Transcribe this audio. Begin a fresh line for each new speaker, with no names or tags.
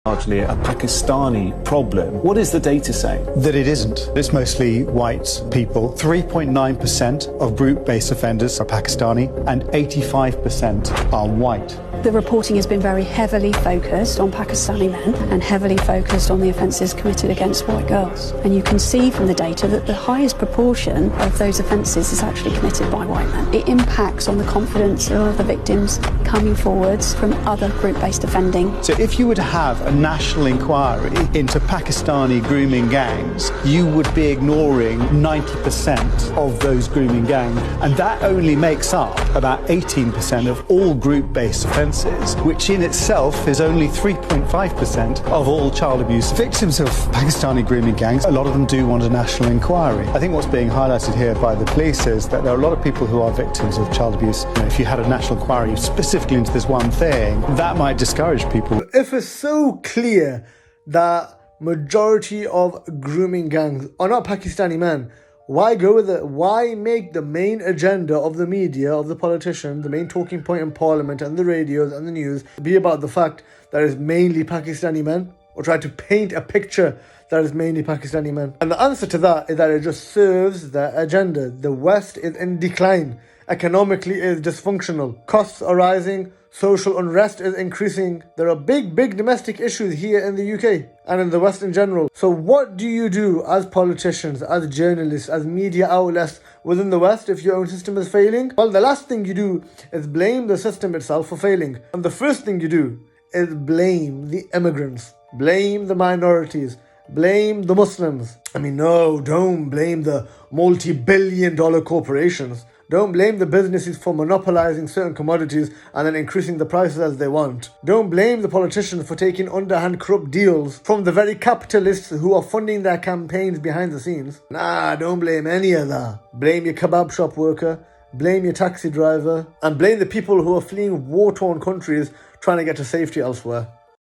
largely a Pakistani problem. What is the data saying?
That it isn't. It's mostly white people. 3.9% of group-based offenders are Pakistani and 85% are white.
The reporting has been very heavily focused on Pakistani men and heavily focused on the offences committed against white girls. And you can see from the data that the highest proportion of those offences is actually committed by white men. It impacts on the confidence of the victims coming forwards from other group-based offending.
So if you would have a national inquiry into Pakistani grooming gangs, you would be ignoring 90% of those grooming gangs. And that only makes up about 18% of all group-based offences, which in itself is only 3.5% of all child abuse. Victims of Pakistani grooming gangs, a lot of them do want a national inquiry. I think what's being highlighted here by the police is that there are a lot of people who are victims of child abuse. You know, if you had a national inquiry specifically into this one thing, that might discourage people.
If it's so clear that majority of grooming gangs are not Pakistani men, why go with it? Why make the main agenda of the media, of the politicians, the main talking point in parliament and the radios and the news be about the fact that it's mainly Pakistani men? Or try to paint a picture that is mainly Pakistani men? And the answer to that is that it just serves their agenda. The West is in decline. Economically it is dysfunctional. Costs are rising. Social unrest is increasing. There are big domestic issues here in the UK and in the West in general. So what do you do as politicians, as journalists, as media outlets within the West if your own system is failing? Well, the last thing you do is blame the system itself for failing. And the first thing you do is blame the immigrants, blame the minorities, blame the Muslims. I mean, no, don't blame the multi-billion-dollar corporations. Don't blame the businesses for monopolizing certain commodities and then increasing the prices as they want. Don't blame the politicians for taking underhand corrupt deals from the very capitalists who are funding their campaigns behind the scenes. Nah, don't blame any of that. Blame your kebab shop worker, blame your taxi driver, and blame the people who are fleeing war-torn countries trying to get to safety elsewhere.